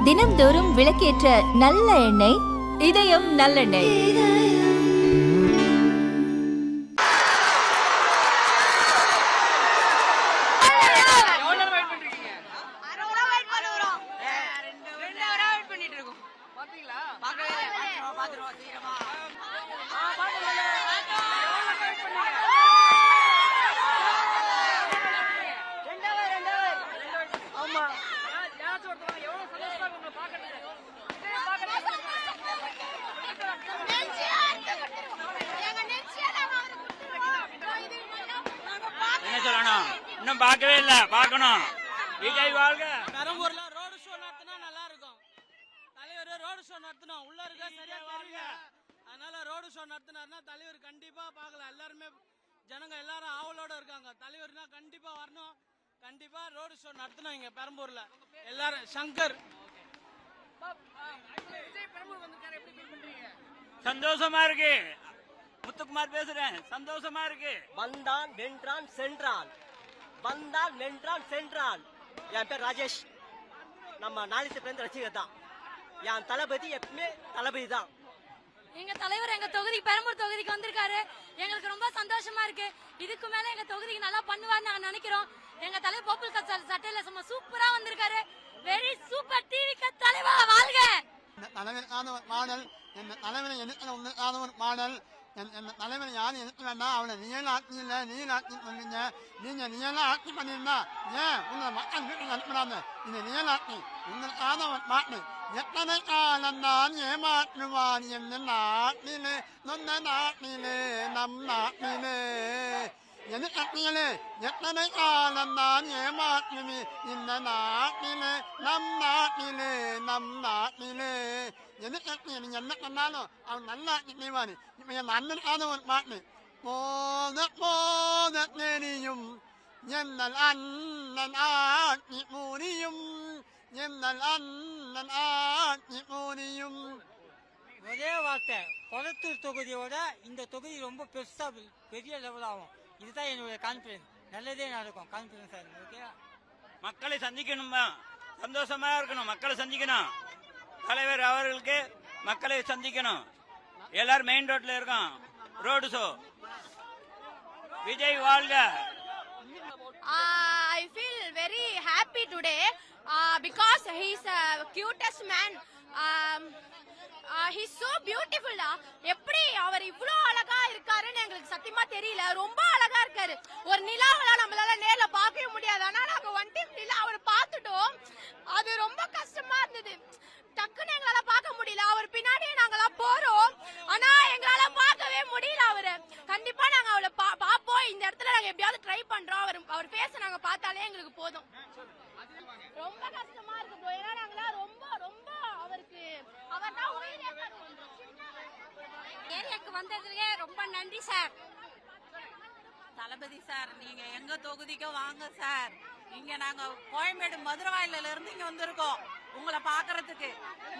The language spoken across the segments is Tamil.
தினம்தோறும் விளக்கேற்ற நல்ல எண்ணெய் இதயம் நல்லெண்ணெய். இன்னும் பார்க்கவே இல்ல, பார்க்கணும். விஜய் வாழ்க. பெரம்பூர்ல ரோடு ஷோ நடத்தினா நல்லா இருக்கும். தலைவர் ரோடு ஷோ நடத்தினோம், உள்ள இருக்க சரியா தெரியல. அதனால ரோடு ஷோ நடத்தினாருன்னா தலைவர் கண்டிப்பா பார்க்கலாம். எல்லாருமே ஜனங்க எல்லாரும் ஆவலோட இருக்காங்க. தலைவர்னா கண்டிப்பா வரணும். கண்டிப்பா ரோடு ஷோ நடத்தணும் இங்க பெரம்பூர்ல. எல்லாரும் சங்கர் சந்தோஷமா இருக்கு. முத்துக்குமார் பேசுறேன். சந்தோஷமா இருக்கு. வந்தான் வென்றான் சென்றான், வந்தான் வென்றான் சென்றான். என் பேர் ராஜேஷ். நம்ம நாளிசை பிறந்த ரசிகர் தான். என் தளபதி எப்பவுமே தளபதி தான். எங்க தலைவர் எங்க தொகுதி பெரம்பூர் தொகுதிக்கு வந்திருக்காரு. எங்களுக்கு ரொம்ப சந்தோஷமா இருக்கு. இதுக்கு மேல எங்க தொகுதிக்கு நல்லா பண்ணுவார்னு நாங்க நினைக்கிறோம். எங்க தலைவர் போப்புல் கட்சி சட்டையில சும்மா சூப்பரா வந்திருக்காரு. Very super. டிவி தலைவா வாழ்க. தலைவன் யாரும் எதுக்கு வேண்டாம். அவனை நீங்களும் ஆட்சி இல்லை, நீங்களும் ஆட்சி பண்ணீங்க. நீங்களும் ஆட்சி பண்ணியிருந்தா ஏன் உங்களை மக்கள் வீட்டுக்கு அனுப்பினாங்க? இந்த நீங்களும் ஆட்சி உங்களுக்கான மாட்டு எத்தனை காலந்தான் ஏமாற்றுவான் எந்த நாட்டிலே, நொந்த நாட்டிலே, நம் நாட்டிலே. எது கட்டிகளே எத்தனை காலந்தான் ஏமாற்றுமே இந்த நாட்டிலே, நம் நாட்டிலே, நம் நாட்டிலே. எது கட்டிய நீங்க என்ன பண்ணாலும் அவன் நல்லா நினைவாரு. இப்ப என் அண்ணனான ஒரு பாட்டு, போத போத தெரியும் என்னல் அண்ணன் ஆட்சி முடியும், என்னல் அண்ணன் ஆட்சி முடியும். ஒரே வார்த்தை, கொளத்தூர் தொகுதியோட இந்த தொகுதி ரொம்ப பெருசா பெரிய லெவல் ஆகும். இதுதான் என்னுடைய கான்பிடன்ஸ். நல்லதே நடக்கும். Confidence okay. மக்களை சந்திக்கணுமா, சந்தோஷமா இருக்கணும். மக்களை சந்திக்கணும். தலைவர் அவர்களுக்கு மக்களை சந்திக்கணும். எல்லாரும் மெயின் ரோட்ல இருக்கோம். Road show. விஜய் வாழ்க. I feel very happy today because he is a cutest man. He is so beautiful. எப்படி அவர் இவ்ளோ அழகா இருக்காருன்னு எங்களுக்கு சத்தியமா தெரியல. ரொம்ப அழகா இருக்காரு. ஒரு நிலாவல நம்மளால நேர்ல பார்க்கவே முடியாது. ஆனா நாங்க ஒன் டைம் நிலா அவரை பார்த்துட்டோம். அது ரொம்ப கஷ்டமா இருந்தது. டக்குன்னு எங்களால பார்க்க முடியல. அவர் பின்னாடியே நாங்கெல்லாம் போறோம். ஆனா எங்களால பார்க்கவே முடியல அவரை. கண்டிப்பா நாங்க அவளை பாப்போம். இந்த இடத்துல நாங்க எப்படியாவது ட்ரை பண்றோம். அவர் பேச நாங்க பார்த்தாலே எங்களுக்கு போதும். ரொம்ப கஷ்டமா இருக்கு ப்ரோ. ஏன்னா நாங்களாம் ரொம்ப ரொம்ப அவருக்கு அவர்தான் உயிரே. ஏரியாக்கு வந்ததுக்கே ரொம்ப நன்றி சார். தளபதி சார், நீங்க எங்க தொகுதிக்கு வாங்க சார். இங்க நாங்க கோயம்பேடு மதுரவாயில இருந்து இங்க வந்திருக்கோம் உங்களை பாக்குறதுக்கு.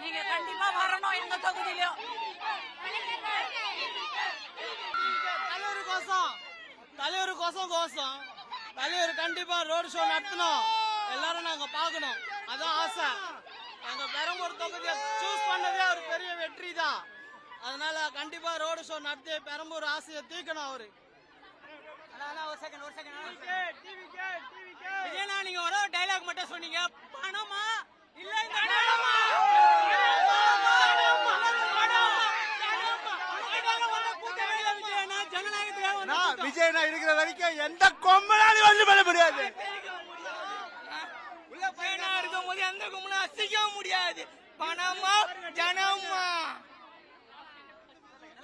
நீங்க கண்டிப்பா வரணும் எங்க தொகுதியிலும். தலைவர் தலைவர் கண்டிப்பா ரோடு ஷோ நடத்தணும். எல்லாரும் நாங்க பாக்கணும். அதான் ஆசை. எங்க பெரம்பூர் தொகுதியை சூஸ் பண்ணதே ஒரு பெரிய வெற்றி தான். அதனால கண்டிப்பா ரோடு ஷோ நடத்தி பெரம்பூர் ஆசையை தீக்கணும் அவரு. நீங்க ஒரு டைலாக் மட்டும் சொன்னீங்க. பணமா இல்ல விஜய் இருக்கிற வரைக்கும் எந்த கொம்பனாலும் வந்து பண்ண முடியாது. உள்ள பையனா இருக்கும் போது எந்த கொம்பனும் அசிக்க முடியாது. பணமா ஜனமா.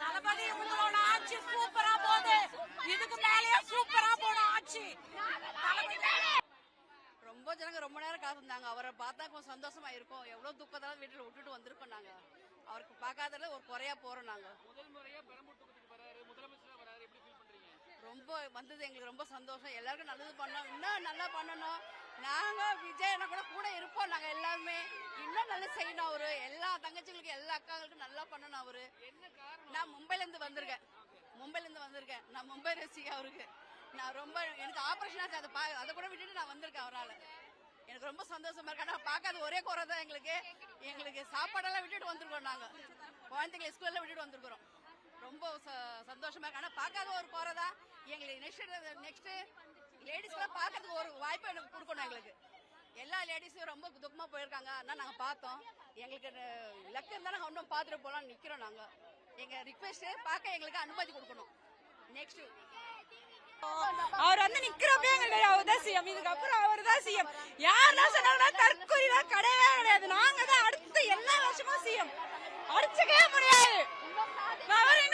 தளபதி உங்களோட ஆட்சி சூப்பரா போகுது. இதுக்கு மேலேயே சூப்பரா போன ஆட்சி. ரொம்ப ஜனங்க ரொம்ப நேரம் காத்திருந்தாங்க. அவரை பார்த்தா கொஞ்சம் சந்தோஷமா இருக்கும். எவ்வளவு துக்கத்தால வீட்டுல விட்டுட்டு வந்திருக்கோம். நாங்க அவருக்கு பார்க்காதல ஒரு குறையா போறோம். நாங்க முதல் முறையா பெரம்பூர் தொகுதிக்கு வராரு, முதலமைச்சரா வராரு. எப்படி ஃபீல் பண்றீங்க? ரொம்ப வந்தது எங்களுக்கு ரொம்ப சந்தோஷம். எல்லாருக்கும் நல்லது பண்ணோம். இன்னும் நல்லா பண்ணணும். நாங்க விஜய் கூட இருப்போம். நாங்க எல்லாருமே இன்னும் நல்லா செய்யணும். அவரு எல்லா தங்கச்சிகளுக்கும் எல்லா அக்காங்களுக்கும் நல்லா பண்ணணும். அவரு நான் மும்பைல இருந்து வந்திருக்கேன். நான் மும்பை ரசிகை அவருக்கு. நான் ரொம்ப எனக்கு ஆபரேஷன் ஆச்சு. அதை கூட விட்டுட்டு நான் வந்திருக்கேன். அவரால் எனக்கு ரொம்ப சந்தோஷமா இருக்கு. ஆனா பார்க்காத ஒரே குறை தான் எங்களுக்கு சாப்பாடெல்லாம் விட்டுட்டு வந்திருக்கோம். நாங்க குழந்தைங்களை ஸ்கூல்ல விட்டுட்டு வந்திருக்கிறோம். ரொம்ப சந்தோஷமா இருக்கு. ஆனா பார்க்காத ஒரு குறை தான் எங்களுக்கு. நெக்ஸ்ட் லேடிஸ்லாம் பார்க்கறதுக்கு ஒரு வாய்ப்பு எனக்கு கொடுக்கணும். எங்களுக்கு எல்லா லேடிஸும் ரொம்ப துக்கமா போயிருக்காங்க. அதனால நாங்க பார்த்தோம். எங்களுக்கு லக் இருந்தா நாங்க இன்னும் பார்த்துட்டு போலாம் நிக்கிறோம். நாங்க எங்க ரிக்வெஸ்ட் பார்க்க எங்களுக்கு அனுமதி கொடுக்கணும். நெக்ஸ்ட் அவர் வந்து நிக்கிறப்பே எங்களுக்கு அவர் தான் சிஎம். இதுக்கப்புறம் அவர் தான் சிஎம். யாரெல்லாம் சொன்னாங்கன்னா தற்கொலைலாம் கிடையவே கிடையாது. நாங்க தான் அடுத்த எல்லா வருஷமும் சிஎம். அடிச்சுக்கவே முடியாது. அவர்